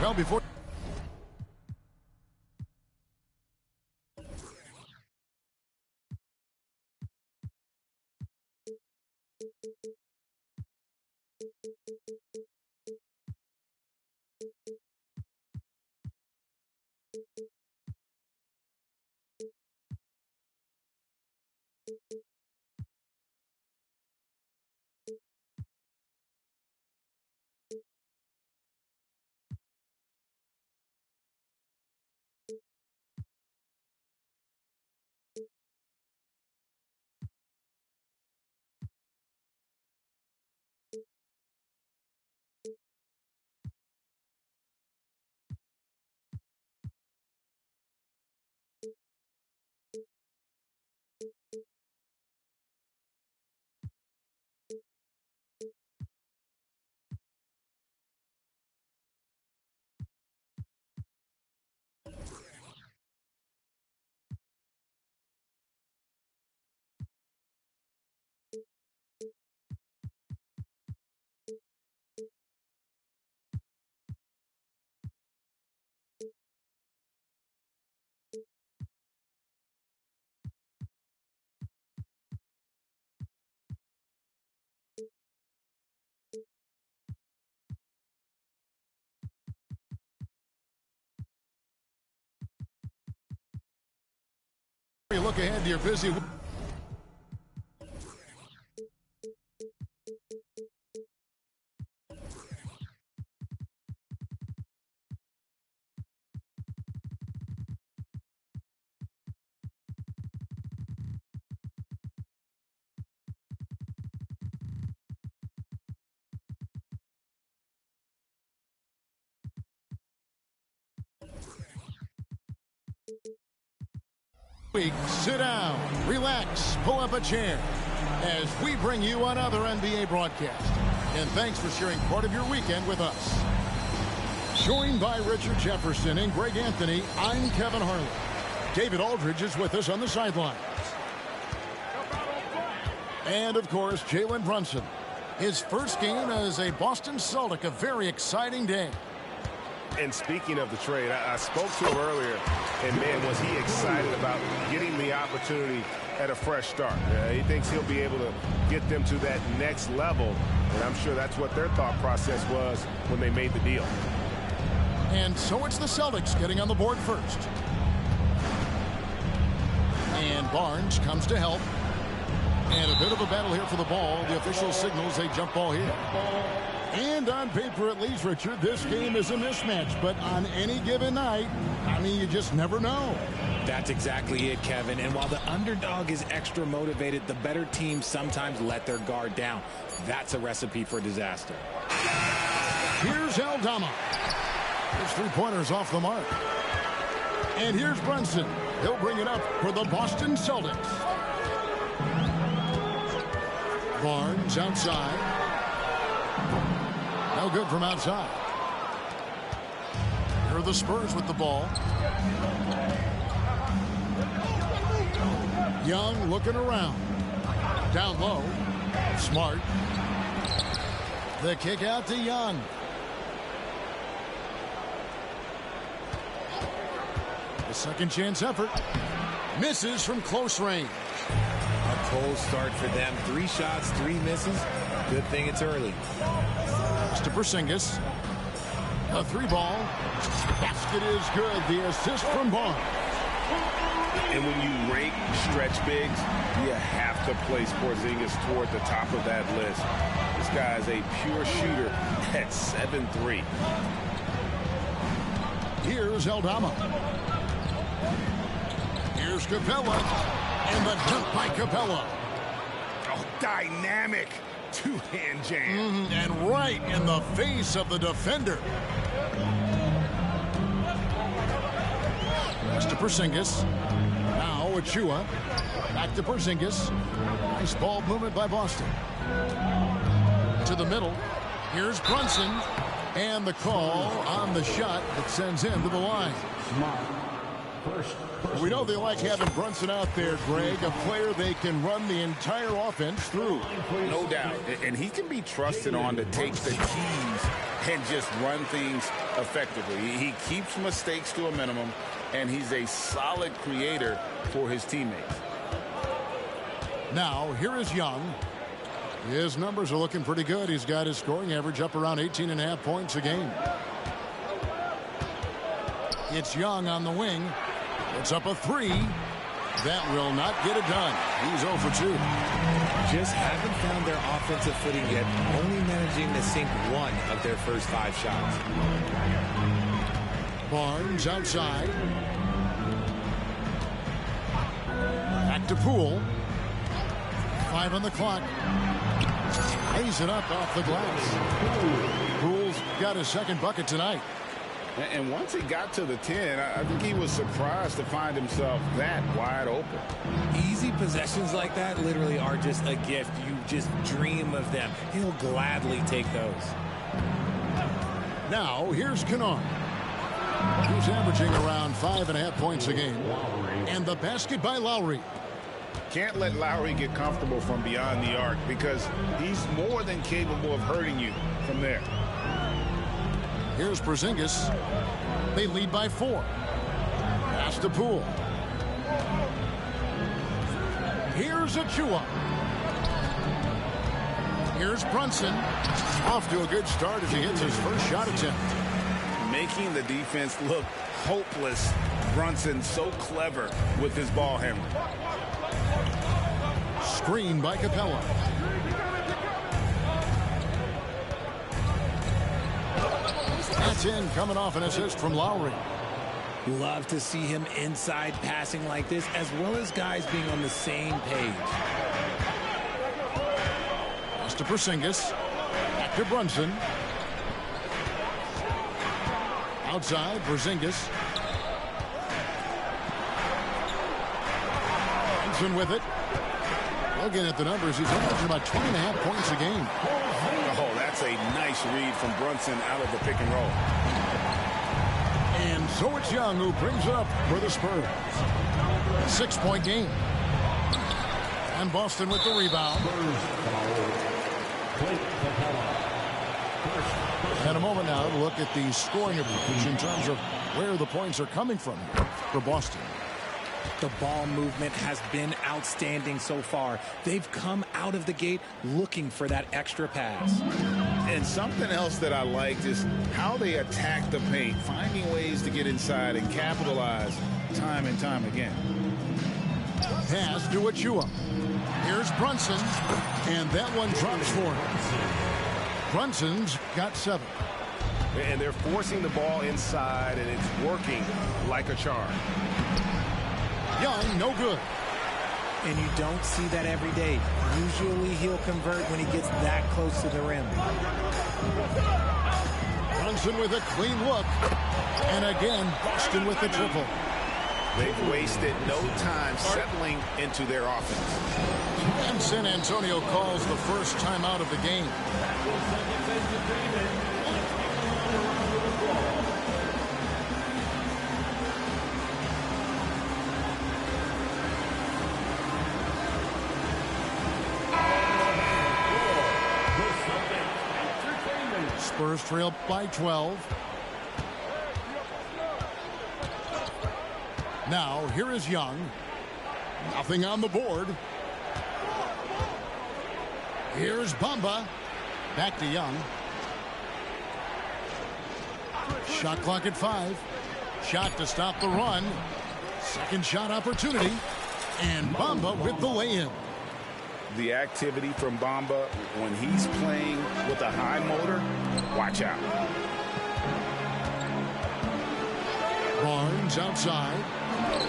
Well, before you look ahead to your busy week, sit down, relax, pull up a chair as we bring you another NBA broadcast. And thanks for sharing part of your weekend with us. Joined by Richard Jefferson and Greg Anthony, I'm Kevin Harlan. David Aldridge is with us on the sidelines. And, of course, Jalen Brunson. His first game as a Boston Celtic, a very exciting day. And speaking of the trade, I spoke to him earlier, and, man, was he excited about getting the opportunity at a fresh start. He thinks he'll be able to get them to that next level, and I'm sure that's what their thought process was when they made the deal. And so it's the Celtics getting on the board first. And Barnes comes to help. And a bit of a battle here for the ball. The official signals a jump ball here. And on paper, at least, Richard, this game is a mismatch. But on any given night, I mean, you just never know. That's exactly it, Kevin. And while the underdog is extra motivated, the better teams sometimes let their guard down. That's a recipe for disaster. Here's Aldama. His three-pointers off the mark. And here's Brunson. He'll bring it up for the Boston Celtics. Barnes outside. No good from outside. Here are the Spurs with the ball. Young looking around. Down low. Smart. The kick out to Young. The second chance effort. Misses from close range. A cold start for them. 3 shots, 3 misses. Good thing it's early. To Porzingis. A 3-ball. Basket is good. The assist from Barnes. And when you rate stretch bigs, you have to place Porzingis toward the top of that list. This guy is a pure shooter at 7'3". Here's Aldama. Here's Capella. And the dunk by Capella. Oh, dynamic. 2-hand jam. And right in the face of the defender. Next to Porzingis. Now Achua. Back to Porzingis. Nice ball movement by Boston. To the middle. Here's Brunson. And the call on the shot that sends him to the line. We know they like having Brunson out there, Greg, a player they can run the entire offense through. No doubt. And he can be trusted on to take the keys and just run things effectively. He keeps mistakes to a minimum, and he's a solid creator for his teammates. Now, here is Young. His numbers are looking pretty good. He's got his scoring average up around 18.5 points a game. It's Young on the wing. It's up a 3. That will not get it done. He's 0 for 2. Just haven't found their offensive footing yet, only managing to sink 1 of their first 5 shots. Barnes outside. Back to Poole. 5 on the clock. Ties it up off the glass. Poole's got his second bucket tonight. And once he got to the 10, I think he was surprised to find himself that wide open. Easy possessions like that literally are just a gift. You just dream of them. He'll gladly take those. Now, here's Kennard. He's averaging around 5.5 points a game. And the basket by Lowry. Can't let Lowry get comfortable from beyond the arc because he's more than capable of hurting you from there. Here's Porzingis. They lead by 4. Pass to Poole. Here's Achua. Here's Brunson. Off to a good start as he hits his first shot attempt. Making the defense look hopeless. Brunson so clever with his ball handling. Screen by Capella. That's in, coming off an assist from Lowry. Love to see him inside passing like this, as well as guys being on the same page. Pass to Porzingis. Back to Brunson. Outside, Porzingis. Brunson with it. Looking at the numbers, he's averaging about 20.5 points a game. Oh, that's a nice read from Brunson out of the pick and roll. And so it's Young who brings it up for the Spurs. 6-point game. And Boston with the rebound. And a moment now to look at the scoring approach in terms of where the points are coming from for Boston. The ball movement has been outstanding so far. They've come out of the gate looking for that extra pass. And something else that I liked is how they attack the paint, finding ways to get inside and capitalize time and time again. Pass to Achua. Here's Brunson, and that one drops for him. Brunson's got 7. And they're forcing the ball inside, and it's working like a charm. Young, no good. And you don't see that every day. Usually he'll convert when he gets that close to the rim. Brunson with a clean look. And again, Boston with the triple. They've wasted no time settling into their offense. And San Antonio calls the first timeout of the game. Spurs trail by 12. Now, here is Young. Nothing on the board. Here's Mamba. Back to Young. Shot clock at 5. Shot to stop the run. Second shot opportunity. And Mamba with the lay-in. The activity from Mamba when he's playing with a high motor, watch out. Barnes outside.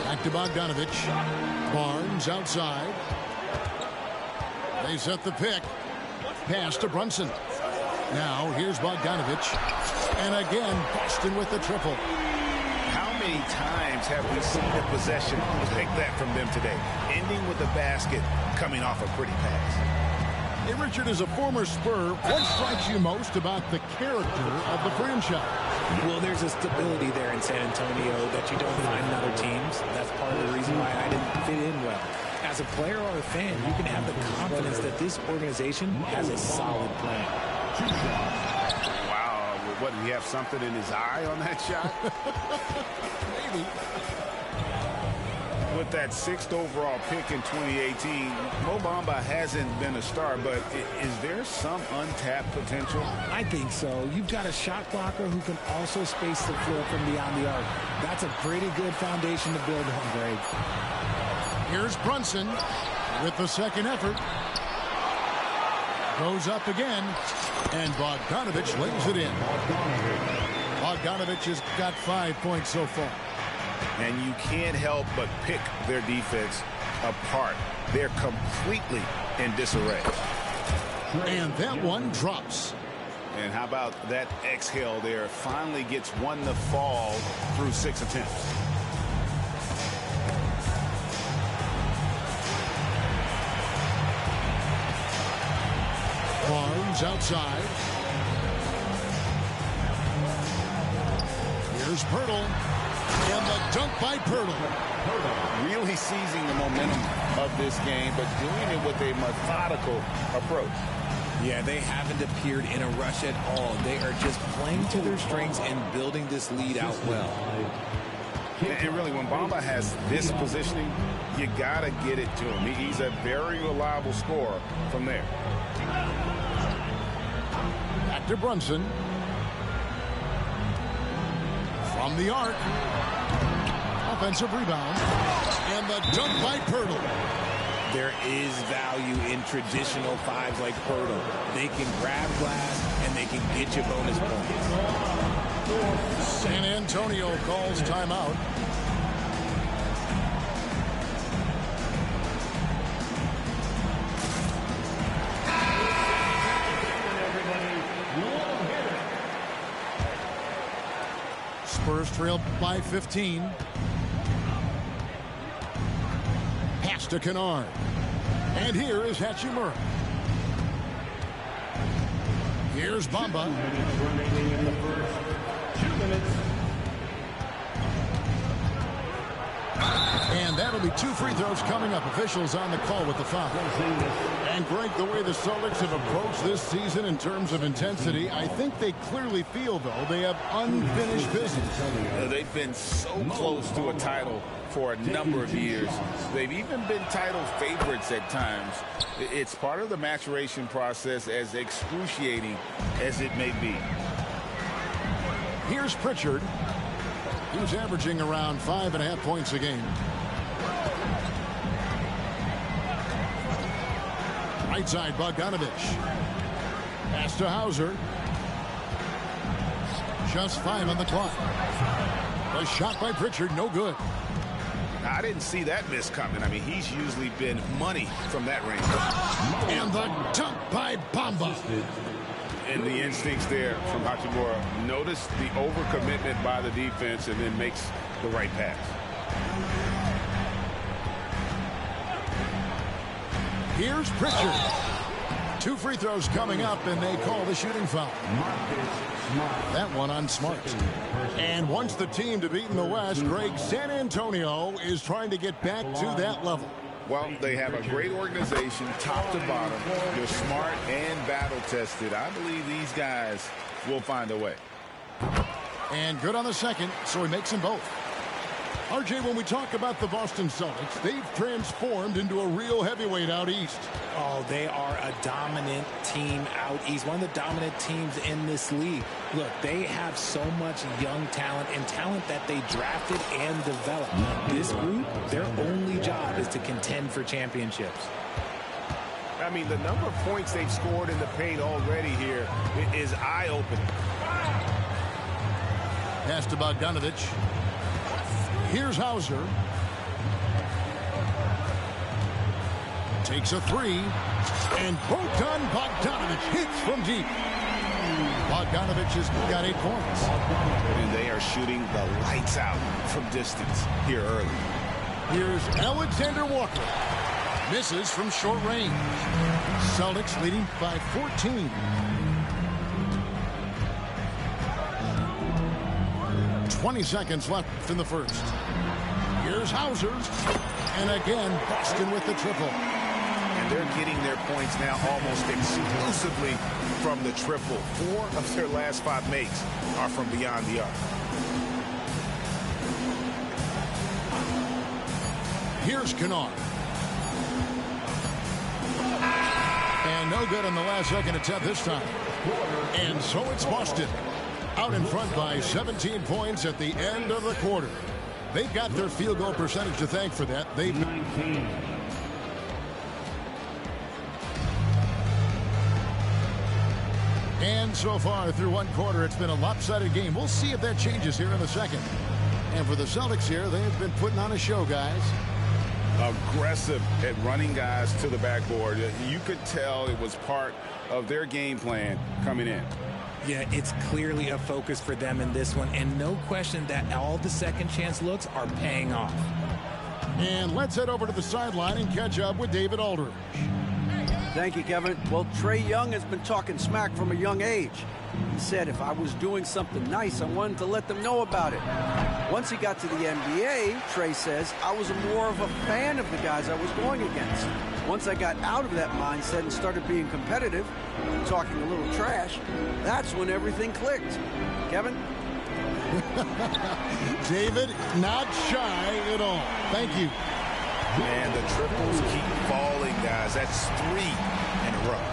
Back to Bogdanovich. Barnes outside. They set the pick. Pass to Brunson. Now here's Bogdanovich. And again, Boston with the triple. How many times have we seen a possession like that from them today? Ending with a basket, coming off a pretty pass. Hey, Richard, as a former Spur, what strikes you most about the character of the franchise? Well, there's a stability there in San Antonio that you don't find in other teams. That's part of the reason why I didn't fit in well. As a player or a fan, you can have the confidence that this organization has a solid plan. Wow, what, did he have something in his eye on that shot? Maybe. With that 6th overall pick in 2018, Mo Bamba hasn't been a star, but is there some untapped potential? I think so. You've got a shot blocker who can also space the floor from beyond the arc. That's a pretty good foundation to build on, Greg. Here's Brunson with the second effort. Goes up again, and Bogdanovich lays it in. Bogdanovich has got 5 points so far. And you can't help but pick their defense apart. They're completely in disarray. And that one drops. And how about that exhale there? Finally gets one to fall through 6 attempts. Barnes outside. Here's Pirtle. And the dunk by Pirtle. Really seizing the momentum of this game, but doing it with a methodical approach. Yeah, they haven't appeared in a rush at all. They are just playing to their strengths and building this lead out well. And really, when Bamba has this positioning, you got to get it to him. He's a very reliable scorer from there. Back to Brunson. From the arc. Offensive rebound. And the dunk by Pirtle. There is value in traditional fives like Pirtle. They can grab glass and they can get you bonus points. San Antonio calls timeout. Spurs trail by 15. Pass to Kennard. And here is Hachimura. Here's Mamba. And that'll be 2 free throws coming up. Officials on the call with the foul. And Greg, the way the Celtics have approached this season in terms of intensity, I think they clearly feel, though, they have unfinished business. They've been so close to a title for a number of years. They've even been title favorites at times. It's part of the maturation process, as excruciating as it may be. Here's Pritchard. He's averaging around 5.5 points a game. Right side, Bogdanovich. Pass to Hauser. Just 5 on the clock. A shot by Pritchard, no good. I didn't see that miss coming. I mean, he's usually been money from that range. And the dunk by Mamba. And the instincts there from Hachimura. Notice the overcommitment by the defense and then makes the right pass. Here's Pritchard. 2 free throws coming up, and they call the shooting foul. That one on Smart. And once the team to beat in the West, Greg, San Antonio is trying to get back to that level. Well, they have a great organization, top to bottom. They're smart and battle-tested. I believe these guys will find a way. And good on the second, so he makes them both. RJ, when we talk about the Boston Celtics, they've transformed into a real heavyweight out east. Oh, they are a dominant team out east, one of the dominant teams in this league. Look, they have so much young talent and talent that they drafted and developed. This group, their only job is to contend for championships. I mean, the number of points they've scored in the paint already here is eye-opening. Pass to Bogdanovich. Here's Hauser. Takes a three. And Bojan Bogdanovich hits from deep. Bogdanovich has got 8 points. And they are shooting the lights out from distance here early. Here's Alexander Walker. Misses from short range. Celtics leading by 14. 20 seconds left in the first. Here's Hauser. And again, Boston with the triple. And they're getting their points now almost exclusively from the triple. 4 of their last 5 makes are from beyond the arc. Here's Kennard. And no good on the last second attempt this time. And so it's Boston. Out in front by 17 points at the end of the quarter. They've got their field goal percentage to thank for that. They've 19. And so far through one quarter, it's been a lopsided game. We'll see if that changes here in the second. And for the Celtics here, they've been putting on a show, guys. Aggressive at running guys to the backboard. You could tell it was part of their game plan coming in. Yeah, it's clearly a focus for them in this one, and no question that all the second chance looks are paying off. And let's head over to the sideline and catch up with David Aldridge. Thank you, Kevin. Well, Trae Young has been talking smack from a young age. He said if I was doing something nice, I wanted to let them know about it. Once he got to the NBA, Trae says, I was more of a fan of the guys I was going against. Once I got out of that mindset and started being competitive, talking a little trash, that's when everything clicked. Kevin? David, not shy at all. Thank you. Man, the triples keep falling, guys. That's 3 in a row.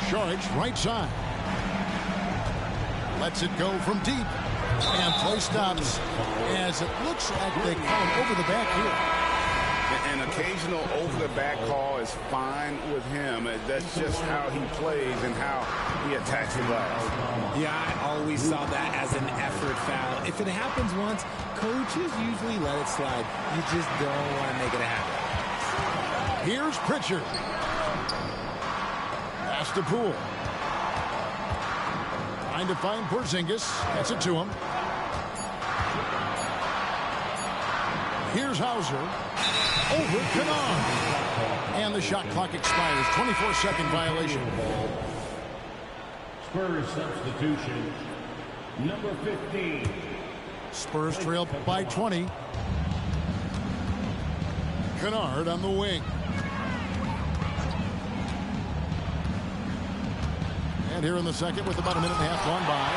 Saric, right side. Lets it go from deep. And play stops as it looks like they call him over the back here. An occasional over-the-back call is fine with him. That's just how he plays and how he attacks the glass. Yeah, I always saw that as an effort foul. If it happens once, coaches usually let it slide. You just don't want to make it happen. Here's Pritchard. Pass to Poole. Trying to find Porzingis. Gets it to him. Here's Hauser. Over Kennard. And the shot clock expires. 24-second violation. Spurs substitution. Number 15. Spurs trail by 20. Kennard on the wing. And here in the second with about a minute and a half gone by.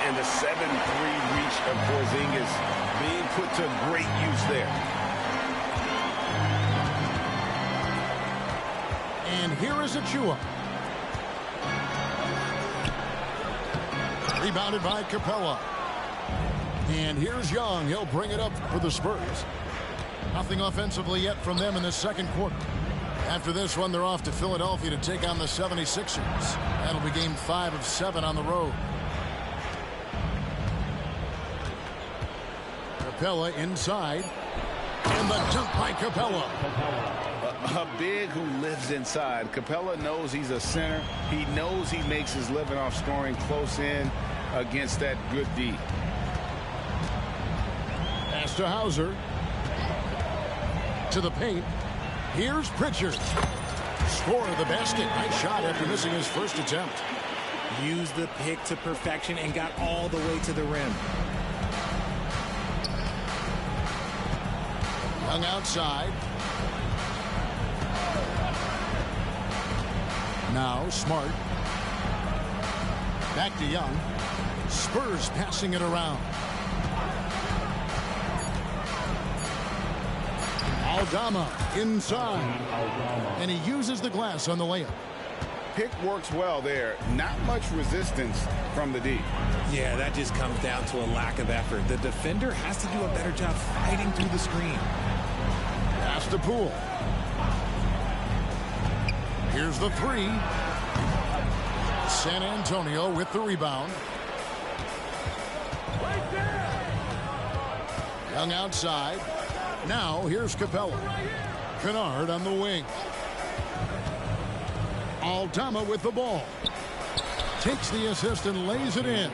And the 7-3 reach of Porzingis being put to great use there. And here is Achua. Rebounded by Capella. And here's Young. He'll bring it up for the Spurs. Nothing offensively yet from them in this second quarter. After this one, they're off to Philadelphia to take on the 76ers. That'll be game 5 of 7 on the road. Capella inside. And the dunk by Capella. A big who lives inside. Capella knows he's a center. He knows he makes his living off scoring close in against that good D. Pass to Hauser. To the paint. Here's Pritchard. Score of the basket. Nice shot after missing his first attempt. Used the pick to perfection and got all the way to the rim. Young outside. Now Smart. Back to Young. Spurs passing it around. Aldama inside. And he uses the glass on the layup. Pick works well there. Not much resistance from the D. Yeah, that just comes down to a lack of effort. The defender has to do a better job fighting through the screen. Pass to Poole. Here's the three. San Antonio with the rebound. Young outside. Now here's Capella. Kennard on the wing. Aldama with the ball. Takes the assist and lays it in.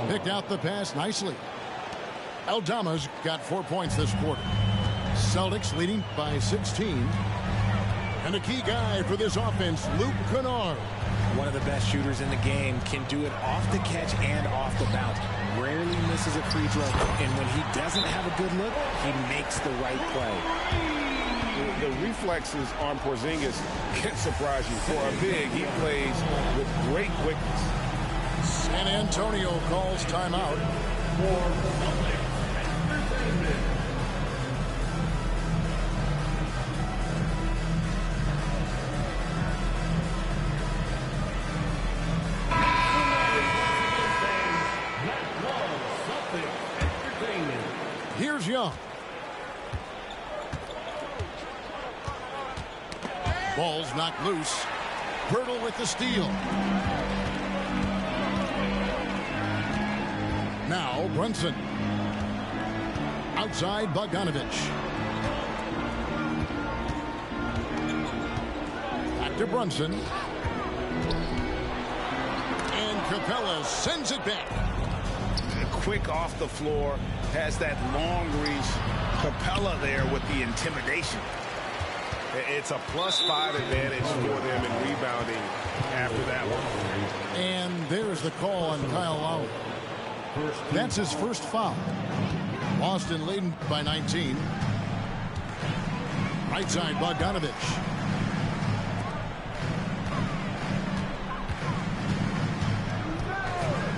Picked out the pass nicely. Aldama's got 4 points this quarter. Celtics leading by 16. And a key guy for this offense, Luke Kennard. One of the best shooters in the game, can do it off the catch and off the bounce. Rarely misses a free throw, and when he doesn't have a good look, he makes the right play. The reflexes on Porzingis can surprise you. For a big, he plays with great quickness. San Antonio calls timeout. Here's Young. Ball's knocked loose. Hurdle with the steal. Now Brunson. Outside Bogdanovich. Back to Brunson. And Capella sends it back. Quick off the floor. Has that long reach. Capella there with the intimidation. It's a +5 advantage for them in rebounding after that one. And there's the call on Kyle Lowry. That's his first foul. Boston leading by 19. Right side, Bogdanovich.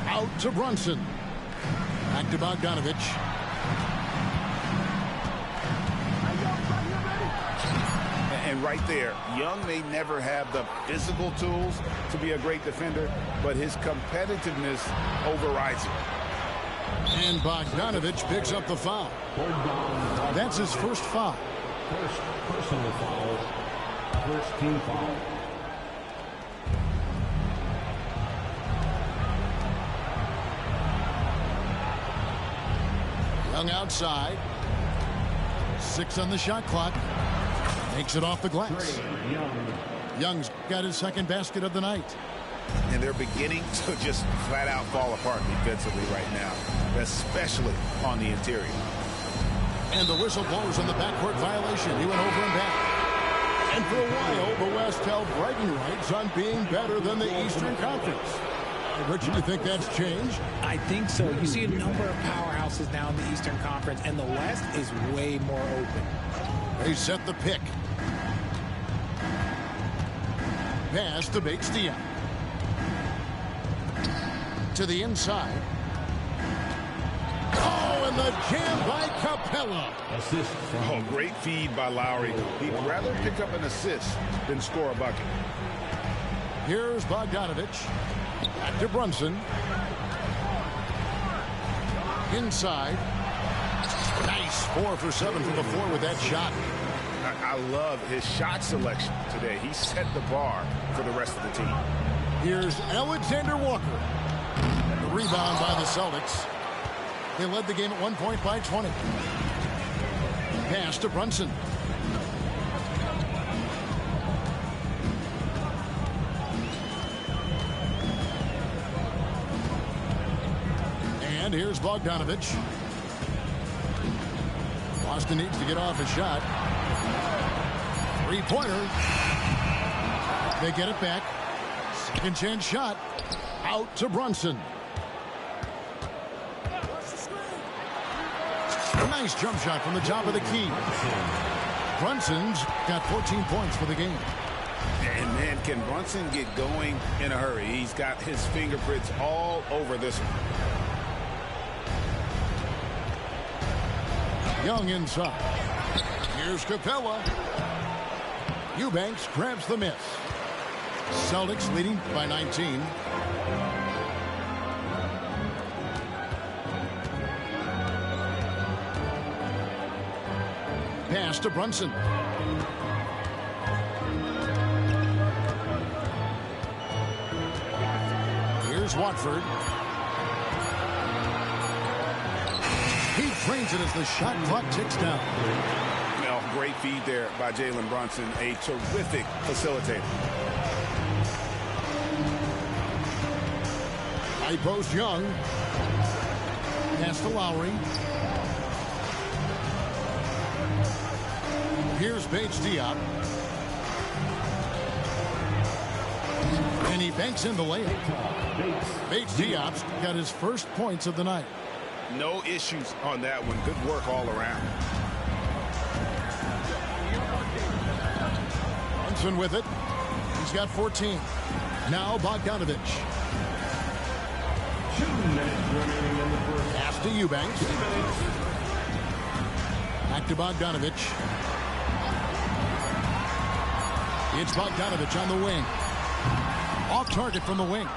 Out to Brunson. Back to Bogdanovich. And right there, Young may never have the physical tools to be a great defender, but his competitiveness overrides it. And Bogdanovich picks up the foul. That's his first foul. First personal foul. First team foul. Young outside. 6 on the shot clock. Makes it off the glass. Young's got his second basket of the night. And they're beginning to just flat out fall apart defensively right now, especially on the interior. And the whistle blows on the backcourt violation. He went over and back. And for a while, the West held bragging rights on being better than the Eastern Conference. Richard, you think that's changed? I think so. You see a number of powerhouses now in the Eastern Conference, and the West is way more open. They set the pick. Pass to Bates-Diop. To the inside. Oh, and the jam by Capella. Assist from Oh, great feed by Lowry. He'd rather pick up an assist than score a bucket. Here's Bogdanovich. Back to Brunson. Inside. Nice. 4 for 7 from the floor with that shot. I love his shot selection today. He set the bar for the rest of the team. Here's Alexander Walker. The rebound by the Celtics. They led the game at 1 point by 20. Pass to Brunson. And here's Bogdanovich. Boston needs to get off a shot. Three-pointer. They get it back. Second chance shot. Out to Brunson. Nice jump shot from the top of the key. Brunson's got 14 points for the game. And man, can Brunson get going in a hurry? He's got his fingerprints all over this one. Young inside. Here's Capella. Eubanks grabs the miss. Celtics leading by 19. Pass to Brunson. Here's Watford. He trains it as the shot clock ticks down. Well, great feed there by Jalen Brunson, a terrific facilitator. High post Young. Pass to Lowry. Here's Paige Diop. And he banks in the layup. Paige Diop's got his first points of the night. No issues on that one. Good work all around. Brunson with it. He's got 14. Now Bogdanovich. Pass to Eubanks. Back to Bogdanovich. It's Bogdanovich on the wing. Off target from the wing.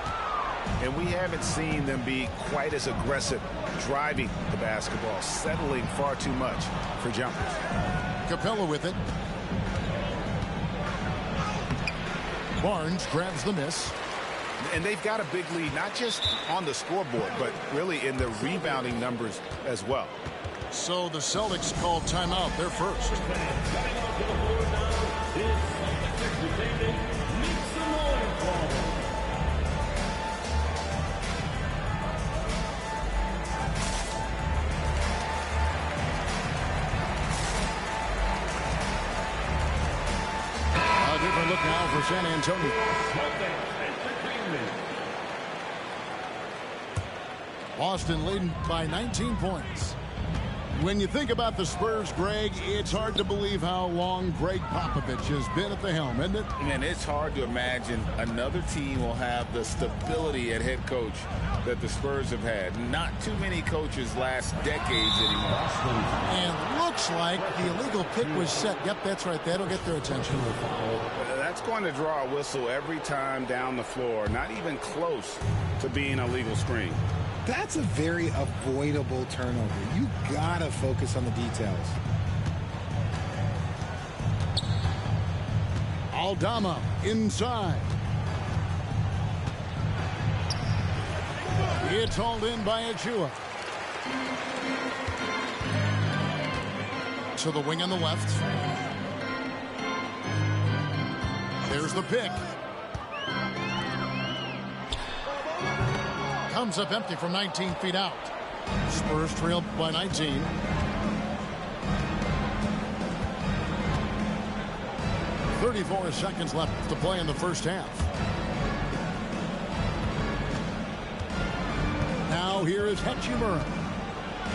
And we haven't seen them be quite as aggressive driving the basketball, settling far too much for jumpers. Capella with it. Barnes grabs the miss. And they've got a big lead, not just on the scoreboard, but really in the rebounding numbers as well. So the Celtics call timeout. They're first. A different look now for San Antonio. Boston leading by 19 points. When you think about the Spurs, Greg, it's hard to believe how long Greg Popovich has been at the helm, isn't it? Man, it's hard to imagine another team will have the stability at head coach that the Spurs have had. Not too many coaches last decades anymore. And looks like the illegal pick was set. Yep, that's right. That'll get their attention. That's going to draw a whistle every time down the floor. Not even close to being a legal screen. That's a very avoidable turnover. You gotta focus on the details. Aldama inside. It's hauled in by Achua. To the wing on the left. There's the pick. Comes up empty from 19 feet out. Spurs trail by 19. .34 seconds left to play in the first half. Now here is Hachimura.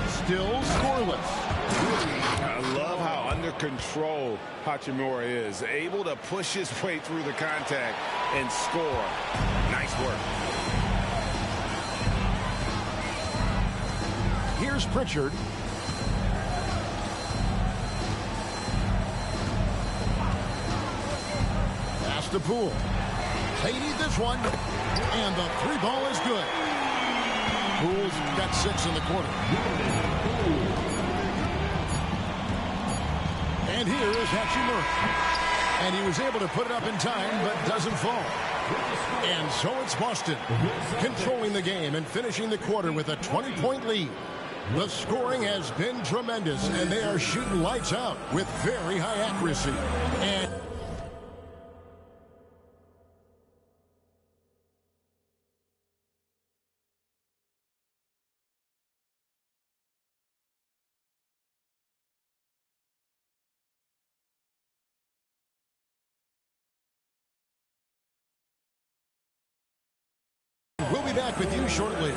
Still scoreless. I love how under control Hachimura is. Able to push his way through the contact and score. Nice work. Here's Pritchard. Pass to Poole. They need this one. And the three ball is good. Poole's got 6 in the quarter. And here is Hachimura. And he was able to put it up in time, but doesn't fall. And so it's Boston controlling the game and finishing the quarter with a 20-point lead. The scoring has been tremendous, and they are shooting lights out with very high accuracy. And we'll be back with you shortly.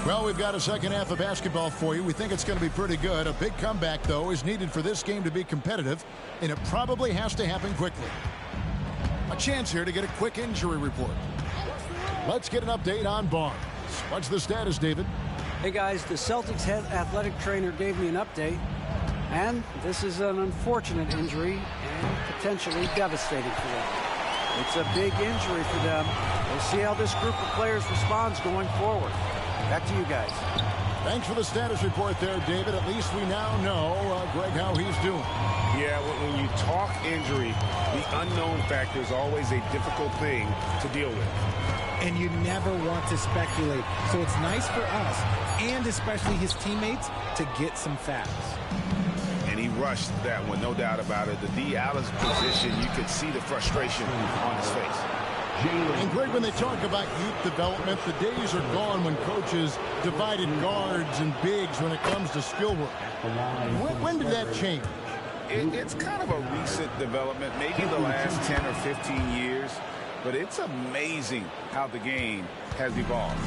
Well, we've got a second half of basketball for you. We think it's going to be pretty good. A big comeback, though, is needed for this game to be competitive, and it probably has to happen quickly. A chance here to get a quick injury report. Let's get an update on Barnes. What's the status, David? Hey, guys, the Celtics head athletic trainer gave me an update, and this is an unfortunate injury and potentially devastating for them. It's a big injury for them. We'll see how this group of players responds going forward. Back to you guys. Thanks for the status report there, David. At least we now know, Greg, how he's doing. Yeah, when you talk injury, the unknown factor is always a difficult thing to deal with. And you never want to speculate. So it's nice for us, and especially his teammates, to get some facts. And he rushed that one, no doubt about it. The D. Allen's position, you could see the frustration on his face. And Greg, when they talk about youth development, the days are gone when coaches divided guards and bigs when it comes to skill work. When did that change? It's kind of a recent development, maybe the last 10 or 15 years, but it's amazing how the game has evolved.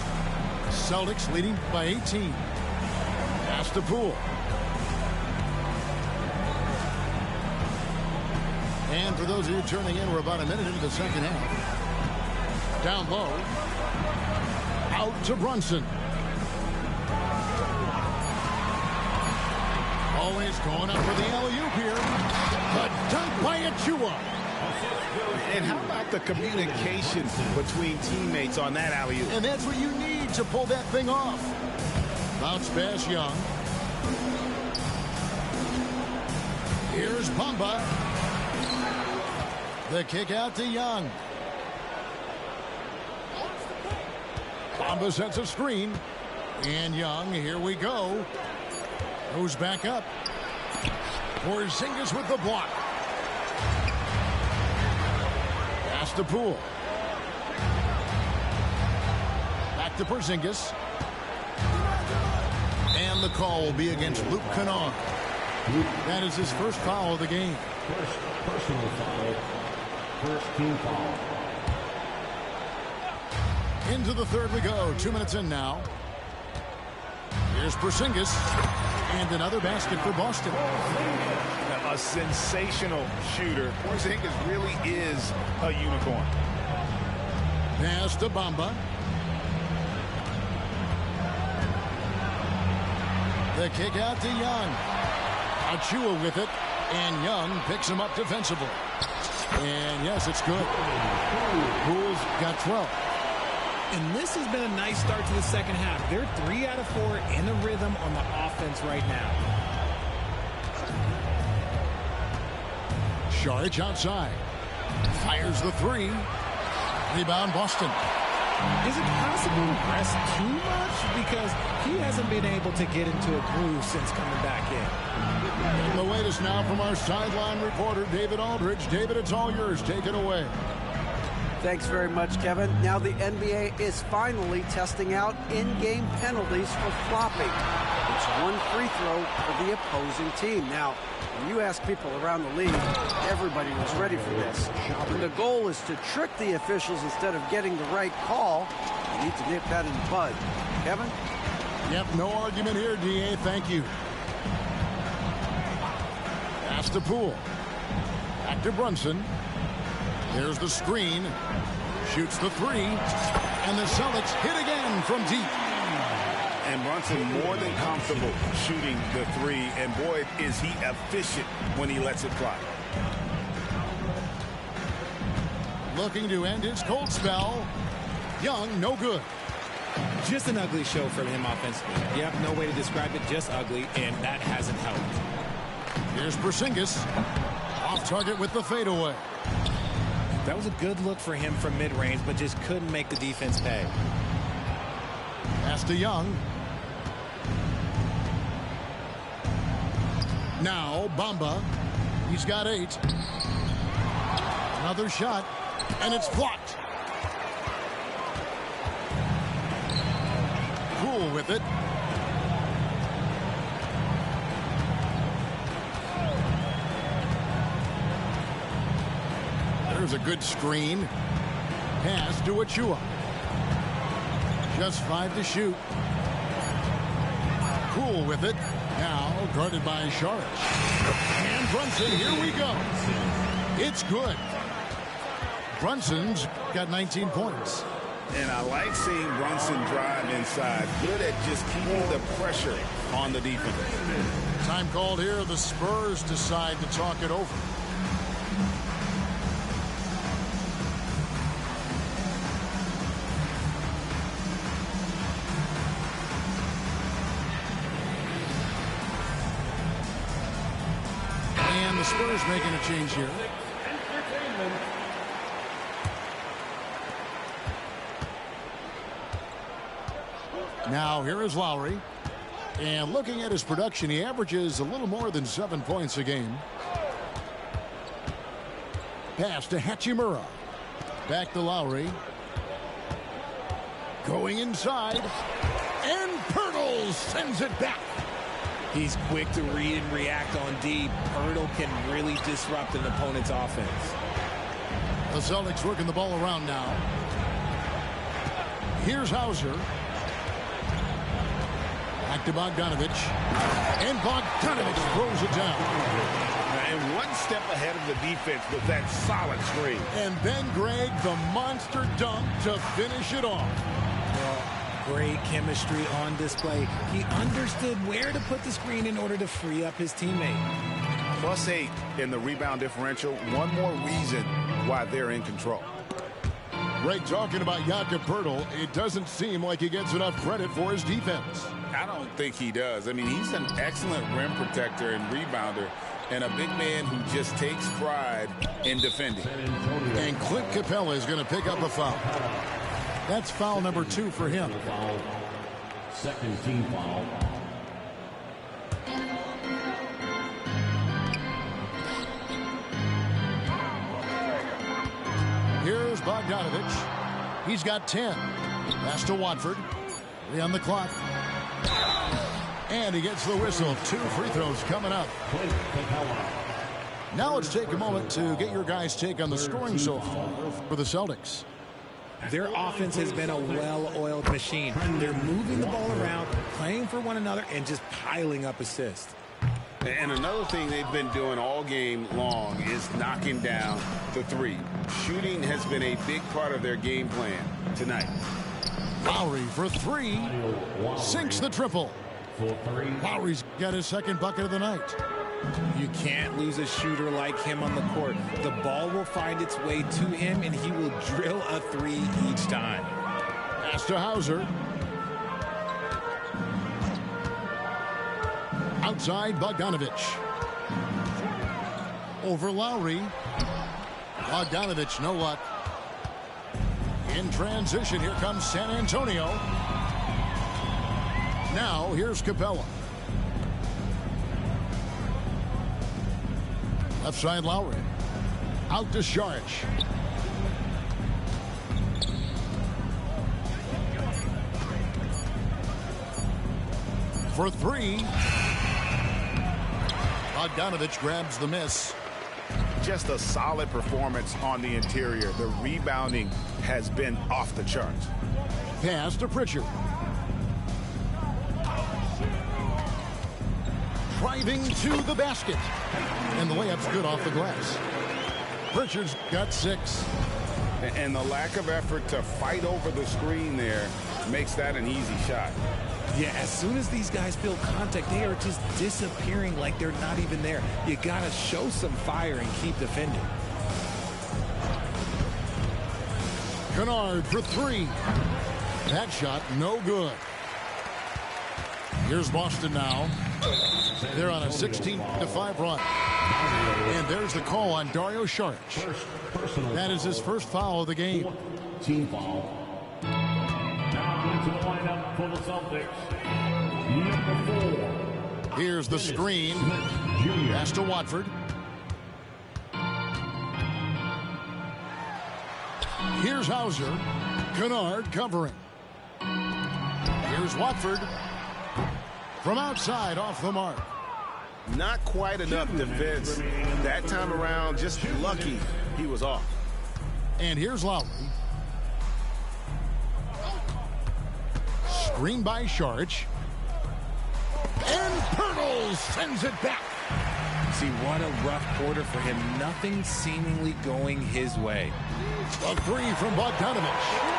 Celtics leading by 18. Pass to Poole. And for those of you turning in, we're about a minute into the second half. Down low. Out to Brunson. Always going up for the alley-oop here. The dunk by Achua. And how about the communication between teammates on that alley-oop? And that's what you need to pull that thing off. Bounce pass Young. Here's Mamba. The kick out to Young. Mamba sets a screen. And Young, here we go. Goes back up. Porzingis with the block. Pass to Poole. Back to Porzingis. And the call will be against Luke Kennard. That is his first foul of the game. First personal foul. First team foul. Into the third we go. 2 minutes in now. Here's Porzingis. And another basket for Boston. A sensational shooter. Porzingis really is a unicorn. Pass to Mamba. The kick out to Young. Achua with it. And Young picks him up defensively. And yes, it's good. Poole's got 12. And this has been a nice start to the second half. They're 3 out of 4 in a rhythm on the offense right now. Saric outside. Fires the three. Rebound Boston. Is it possible to press too much? Because he hasn't been able to get into a groove since coming back in. And the latest now from our sideline reporter, David Aldridge. David, it's all yours. Take it away. Thanks very much, Kevin. Now the NBA is finally testing out in-game penalties for flopping. It's one free throw for the opposing team. Now, when you ask people around the league, everybody was ready for this. And the goal is to trick the officials instead of getting the right call. You need to nip that in the bud. Kevin? Yep, no argument here, DA. Thank you. Pass to Poole. Back to Brunson. There's the screen. Shoots the three. And the Celtics hit again from deep. And Brunson more than comfortable shooting the three. And boy, is he efficient when he lets it fly. Looking to end his cold spell. Young, no good. Just an ugly show from him offensively. Yep, no way to describe it, just ugly, and that hasn't helped. Here's Porzingis. Off target with the fadeaway. That was a good look for him from mid-range, but just couldn't make the defense pay. Pass to Young. Now, Mamba. He's got 8. Another shot, and it's blocked. Poole with it. There's a good screen. Pass to Achua. Just 5 to shoot. cool with it. Now guarded by Sharp. And Brunson, here we go. It's good. Brunson's got 19 points. And I like seeing Brunson drive inside. Good at just keeping the pressure on the defense. Time called here. The Spurs decide to talk it over. And the Spurs making a change here. Now here is Lowry. And looking at his production, he averages a little more than 7 points a game. Pass to Hachimura. Back to Lowry. Going inside. And Pirtle sends it back. He's quick to read and react on D. Pirtle can really disrupt an opponent's offense. The Celtics working the ball around now. Here's Hauser. Back to Bogdanovich. And Bogdanovich throws it down. And one step ahead of the defense with that solid screen. And then Greg, the monster dunk to finish it off. Great chemistry on display. He understood where to put the screen in order to free up his teammate. +8 in the rebound differential. One more reason why they're in control. Greg talking about Jakob Pirtle. It doesn't seem like he gets enough credit for his defense. I don't think he does. I mean, he's an excellent rim protector and rebounder, and a big man who just takes pride in defending. And Clint Capella is going to pick up a foul. That's foul number 2 for him. Second team foul. Here's Bogdanovich. He's got 10. Pass to Watford. 3 on the clock. And he gets the whistle. 2 free throws coming up. Now let's take a moment to get your guys' take on the scoring so far for the Celtics. Their offense has been a well-oiled machine. They're moving the ball around, playing for one another, and just piling up assists. And another thing they've been doing all game long is knocking down the three. Shooting has been a big part of their game plan tonight. Lowry for 3. Sinks the triple. Lowry's got his second bucket of the night. You can't lose a shooter like him on the court. The ball will find its way to him, and he will drill a 3 each time. Pass to Hauser. Outside Bogdanovich. Over Lowry. Bogdanovich, no luck. In transition, here comes San Antonio. Now, here's Capella. Left side Lowry. Out to Saric. For 3. Bogdanovich grabs the miss. Just a solid performance on the interior. The rebounding has been off the charts. Pass to Pritchard. Driving to the basket. And the layup's good off the glass. Pritchard's got 6. And the lack of effort to fight over the screen there makes that an easy shot. Yeah, as soon as these guys feel contact, they are just disappearing like they're not even there. You got to show some fire and keep defending. Kennard for 3. That shot, no good. Here's Boston now. They're on a 16-5 run. And there's the call on Dario Saric. That is his first foul of the game. Team foul. Now into the lineup for the Celtics. Number 4. Here's the screen. Pass to Watford. Here's Hauser. Kennard covering. Here's Watford. From outside, off the mark. Not quite enough defense. That time around, just lucky he was off. And here's Lowry. Screen by Saric. And Pirtle sends it back. See, what a rough quarter for him. Nothing seemingly going his way. A three from Bogdanovich.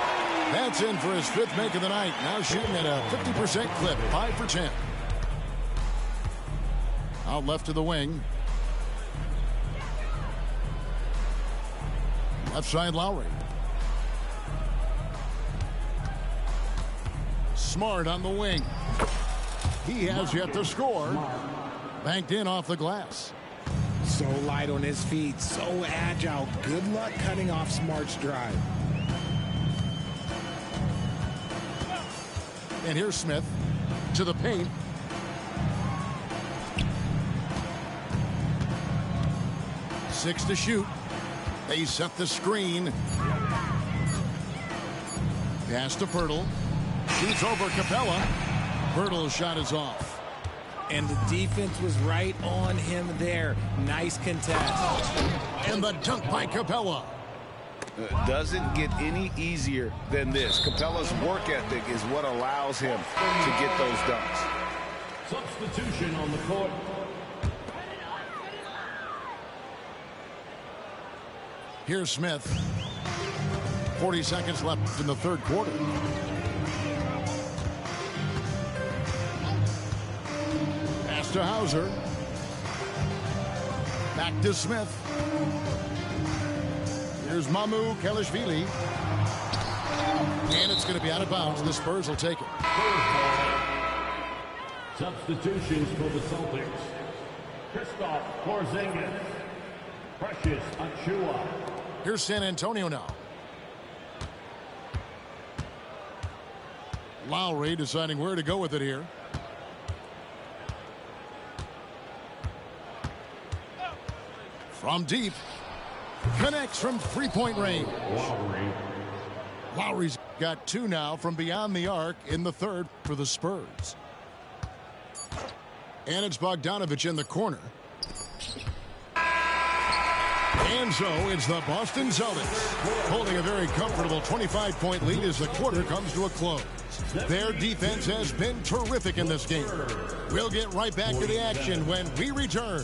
That's in for his 5th make of the night. Now shooting at a 50% clip, 5 for 10. Out left to the wing. Left side, Lowry. Smart on the wing. He has yet to score. Banked in off the glass. So light on his feet, so agile. Good luck cutting off Smart's drive. And here's Smith to the paint. Six to shoot. They set the screen. Pass to Pirtle. Shoots over Capella. Pirtle's shot is off. And the defense was right on him there. Nice contest. And the dunk by Capella. Doesn't get any easier than this. Capella's work ethic is what allows him to get those dunks. Substitution on the court. Here's Smith. 40 seconds left in the 3rd quarter. Pass to Hauser. Back to Smith. Here's Mamu Kelishvili. And it's going to be out of bounds. The Spurs will take it. Substitutions for the Celtics. Kristaps Porzingis. Precious Achiuwa. Here's San Antonio now. Lowry deciding where to go with it here. From deep. Connects from 3-point range. Lowry's got 2 now from beyond the arc in the 3rd for the Spurs. And it's Bogdanovich in the corner. And so it's the Boston Celtics holding a very comfortable 25-point lead as the quarter comes to a close. Their defense has been terrific in this game. We'll get right back to the action when we return.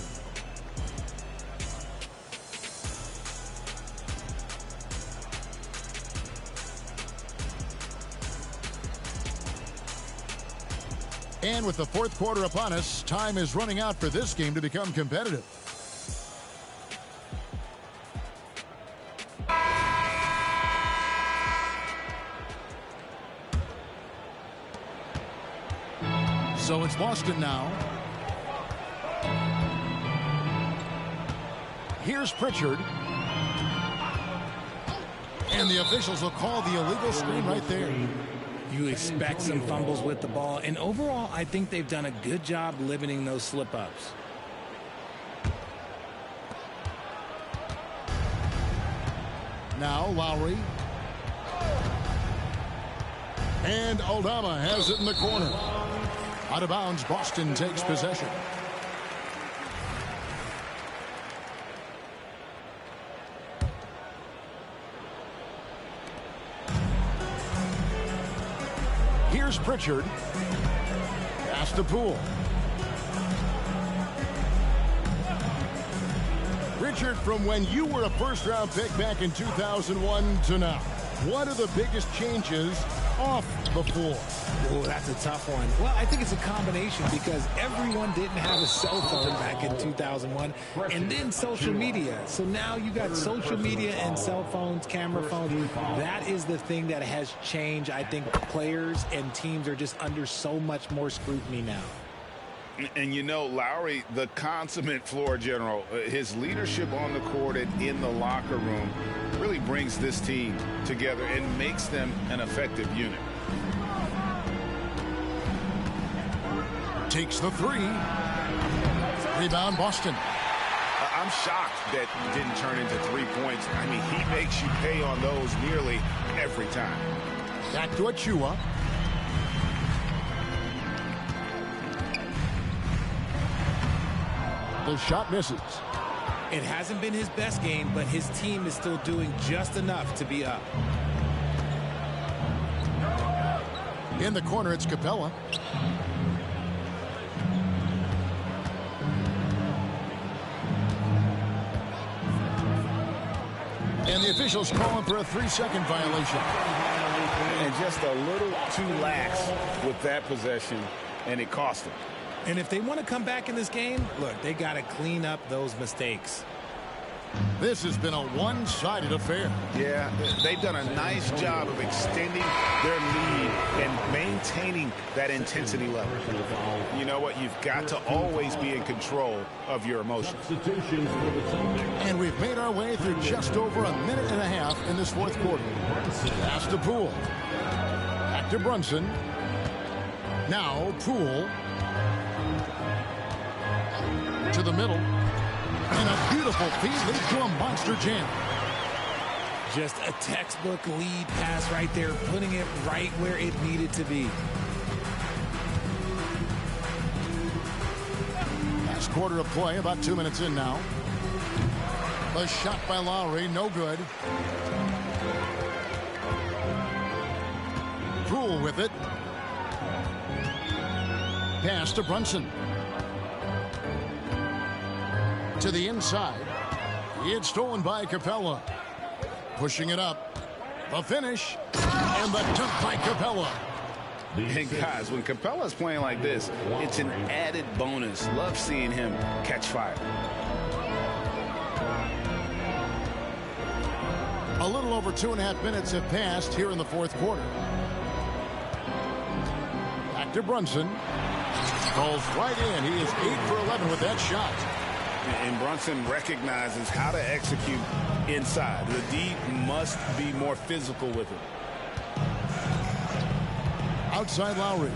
And with the 4th quarter upon us, time is running out for this game to become competitive. So it's Boston now. Here's Pritchard. And the officials will call the illegal screen right there. You expect some fumbles with the ball, and overall, I think they've done a good job limiting those slip-ups. Now Lowry. And Aldama has it in the corner. Out of bounds, Boston takes possession. Here's Pritchard. Pass to Poole. Pritchard, from when you were a first-round pick back in 2001 to now, what are the biggest changes off the floor? Oh, that's a tough one. Well, I think it's a combination because everyone didn't have a cell phone back in 2001, and then social media. So now you got social media and cell phones, camera phones. That is the thing that has changed. I think players and teams are just under so much more scrutiny now. And you know, Lowry, the consummate floor general, his leadership on the court and in the locker room really brings this team together and makes them an effective unit. Takes the 3. Rebound, Boston. I'm shocked that didn't turn into 3 points. I mean, he makes you pay on those nearly every time. Back to Achiuwa. The shot misses. It hasn't been his best game, but his team is still doing just enough to be up. In the corner, it's Capella. And the officials calling for a 3-second violation. And just a little too lax with that possession, and it cost them. And if they want to come back in this game, look, they got to clean up those mistakes. This has been a one-sided affair. Yeah, they've done a nice job of extending their lead and maintaining that intensity level. You know what? You've got to always be in control of your emotions. And we've made our way through just over a minute and a half in this fourth quarter. Pass to Poole. Back to Brunson. Now Poole. To the middle. And a beautiful feed leads to a monster jam. Just a textbook lead pass right there, putting it right where it needed to be. Last quarter of play, about 2 minutes in now. A shot by Lowry, no good. Poole with it. Pass to Brunson. To the inside. It's stolen by Capella. Pushing it up. The finish. And the dunk by Capella. And guys, when Capella's playing like this, it's an added bonus. Love seeing him catch fire. A little over 2.5 minutes have passed here in the fourth quarter. Back to Brunson. Falls right in. He is 8 for 11 with that shot. And Brunson recognizes how to execute inside. The D must be more physical with it. Outside Lowry.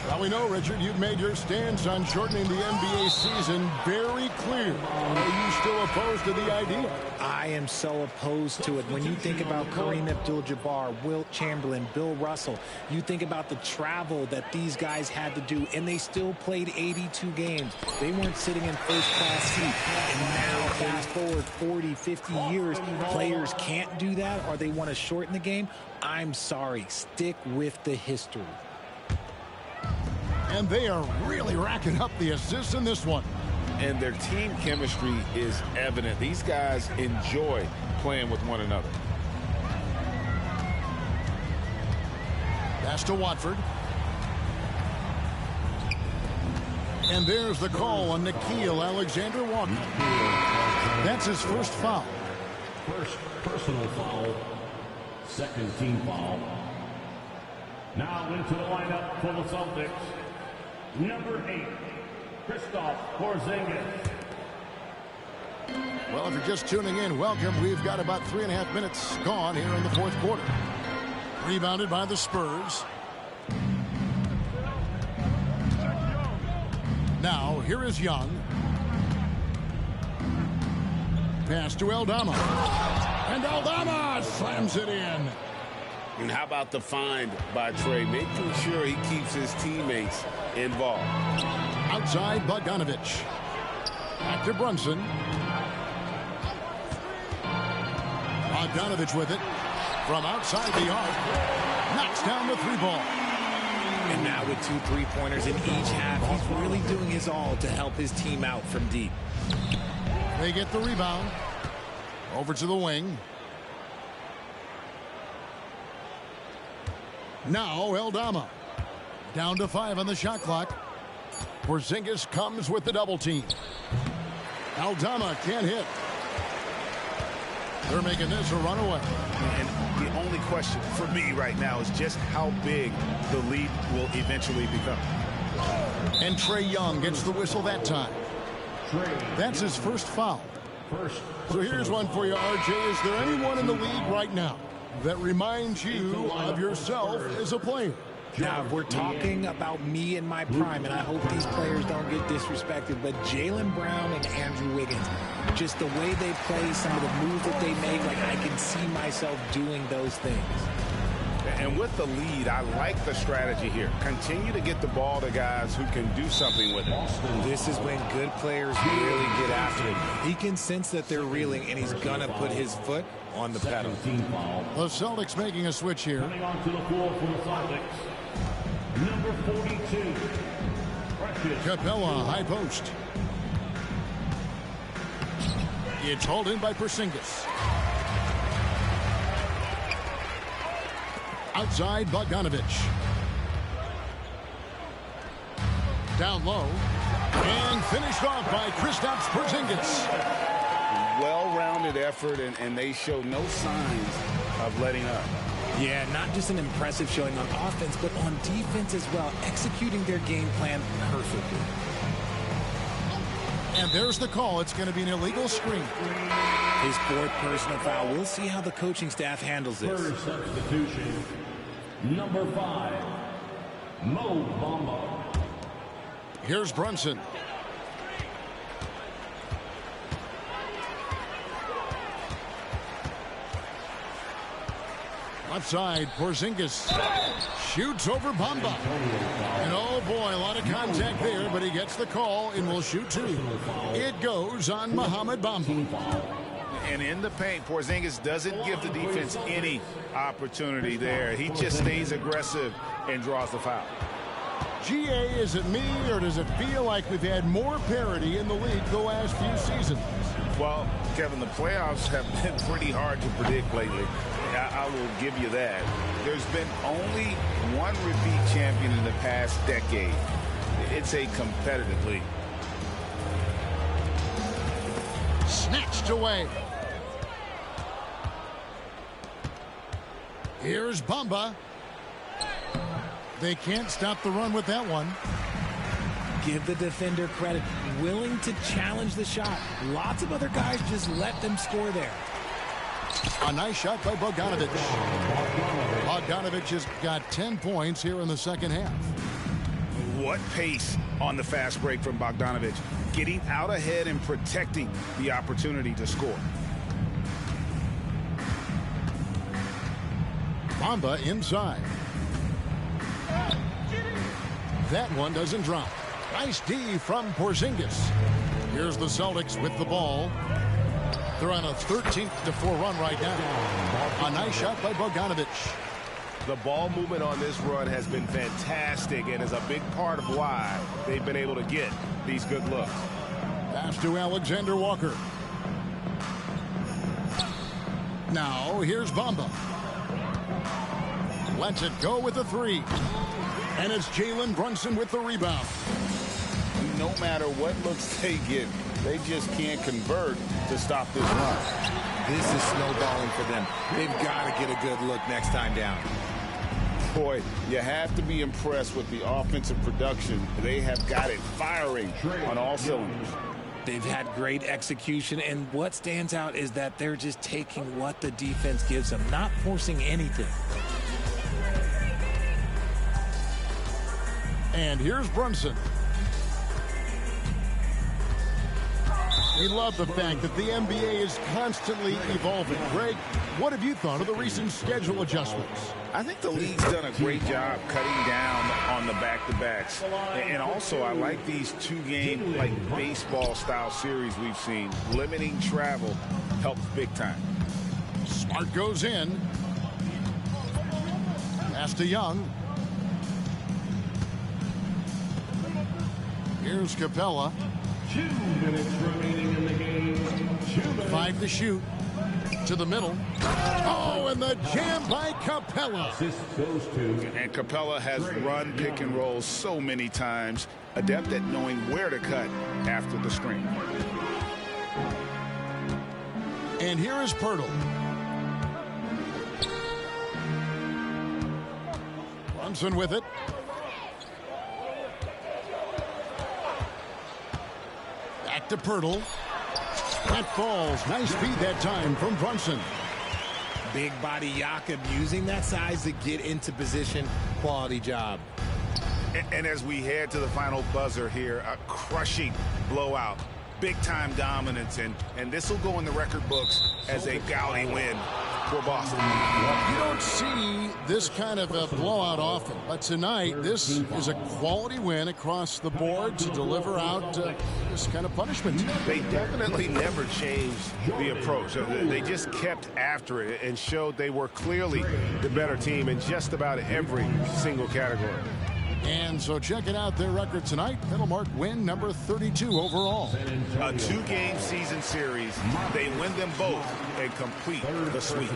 Well, we know, Richard, you've made your stance on shortening the NBA season very clear. Are you still opposed to the idea? I am so opposed to it. When you think about Kareem Abdul-Jabbar, Wilt Chamberlain, Bill Russell, you think about the travel that these guys had to do, and they still played 82 games. They weren't sitting in first-class seat. And now, fast forward 40, 50 years, players can't do that, or they want to shorten the game. I'm sorry. Stick with the history. And they are really racking up the assists in this one. And their team chemistry is evident. These guys enjoy playing with one another. Pass to Watford. And there's the call on Nickeil Alexander-Walker. That's his first foul. First personal foul. Second team foul. Now into the lineup for the Celtics. Number 8, Kristaps Porzingis. Well, if you're just tuning in, welcome. We've got about 3.5 minutes gone here in the fourth quarter. Rebounded by the Spurs. Now, here is Young. Pass to Aldama. And Aldama slams it in. And how about the find by Trey, making sure he keeps his teammates involved. Outside Bogdanovich. Back to Brunson. Bogdanovich with it. From outside the arc. Knocks down the 3-ball. And now with 2 3-pointers in each half, he's really doing his all to help his team out from deep. They get the rebound. Over to the wing. Now Aldama. Down to 5 on the shot clock. Porzingis comes with the double team. Aldama can't hit. They're making this a runaway. And the only question for me right now is just how big the lead will eventually become. And Trae Young gets the whistle that time. That's his first foul. So here's one for you, RJ. Is there anyone in the league right now that reminds you of yourself as a player? Now, we're talking about me in my prime, and I hope these players don't get disrespected, but Jaylen Brown and Andrew Wiggins, just the way they play, some of the moves that they make, like I can see myself doing those things. And with the lead, I like the strategy here. Continue to get the ball to guys who can do something with it. This is when good players really get after it. He can sense that they're reeling, and he's going to put his foot on the pedal. The Celtics making a switch here. Coming onto the floor for the Celtics. Number 42, Precious. Capella, high post. It's hauled in by Porzingis. Outside, Bogdanovich. Down low. And finished off by Kristaps Porzingis. Well-rounded effort, and they show no signs of letting up. Yeah, not just an impressive showing on offense, but on defense as well, executing their game plan perfectly. And there's the call. It's going to be an illegal screen. His fourth personal foul. We'll see how the coaching staff handles this. First substitution, number 5, Mo Bamba. Here's Brunson. Left side, Porzingis shoots over Bamba. And oh boy, a lot of contact there, but he gets the call and will shoot 2. It goes on Mohamed Bamba. And in the paint, Porzingis doesn't give the defense any opportunity there. He just stays aggressive and draws the foul. GA, is it me, or does it feel like we've had more parity in the league the last few seasons? Well, Kevin, the playoffs have been pretty hard to predict lately. I will give you that. There's been only one repeat champion in the past decade. It's a competitive league. Snatched away. Here's Bamba. They can't stop the run with that one. Give the defender credit. Willing to challenge the shot. Lots of other guys just let them score there. A nice shot by Bogdanovich. Bogdanovich has got 10 points here in the second half. What pace on the fast break from Bogdanovich. Getting out ahead and protecting the opportunity to score. Bamba inside. That one doesn't drop. Nice D from Porzingis. Here's the Celtics with the ball. They're on a 13-4 run right now. A nice shot by Bogdanovich. The ball movement on this run has been fantastic and is a big part of why they've been able to get these good looks. Pass to Alexander Walker. Now here's Bamba. Lets it go with a 3. And it's Jalen Brunson with the rebound. No matter what looks they get, they just can't convert to stop this run. This is snowballing for them. They've got to get a good look next time down. Boy, you have to be impressed with the offensive production. They have got it firing on all cylinders. They've had great execution, and what stands out is that they're just taking what the defense gives them, not forcing anything. And here's Brunson. We love the fact that the NBA is constantly evolving. Greg, what have you thought of the recent schedule adjustments? I think the league's done a great job cutting down on the back-to-backs. And also, I like these two-game, like, baseball-style series we've seen. Limiting travel helps big time. Smart goes in. Pass to Young. Here's Capella. 2 minutes remaining in the game. 5 to shoot. To the middle. Oh, and the jam by Capella. Assist goes to. And Capella has run pick and roll so many times, adept at knowing where to cut after the screen. And here is Pirtle. Brunson with it. Back to Pirtle. That falls. Nice feed that time from Brunson. Big body Jakob using that size to get into position. Quality job. And as we head to the final buzzer here, a crushing blowout. Big-time dominance, and this will go in the record books as a gaudy win for Boston. You don't see this kind of a blowout often, but tonight this is a quality win across the board to deliver out this kind of punishment. They definitely never changed the approach. They just kept after it and showed they were clearly the better team in just about every single category. And so check it out, their record tonight. That'll mark win number 32 overall. A 2-game season series. They win them both and complete the sweep.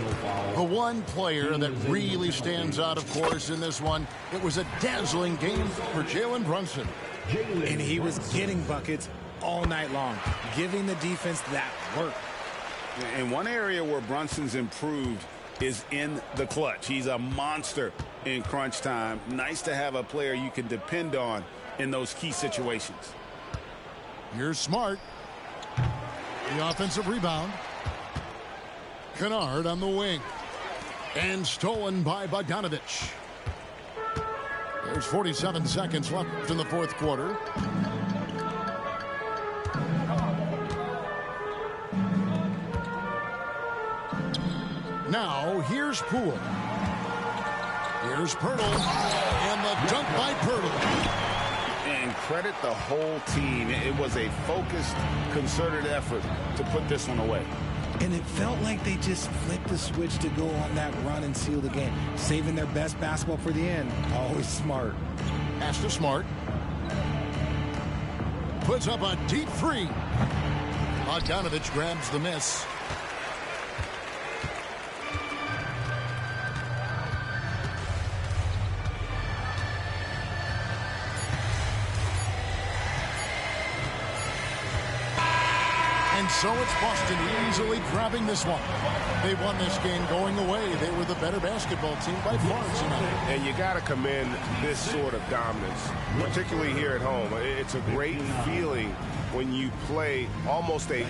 The one player that really stands out, of course, in this one, it was a dazzling game for Jalen Brunson. And he was getting buckets all night long, giving the defense that work. And one area where Brunson's improved is in the clutch. He's a monster in crunch time. Nice to have a player you can depend on in those key situations. Here's Smart. The offensive rebound. Kennard on the wing. And stolen by Bogdanovich. There's 47 seconds left in the fourth quarter. Now, here's Poole. Here's Pirtle. And the dunk by Pirtle. And credit the whole team. It was a focused, concerted effort to put this one away. And it felt like they just flipped the switch to go on that run and seal the game. Saving their best basketball for the end. Always smart. Pass to Smart. Puts up a deep three. Bogdanovich grabs the miss. And so it's Boston easily grabbing this one. They won this game going away. They were the better basketball team by far tonight. And you got to commend this sort of dominance, particularly here at home. It's a great feeling when you play almost a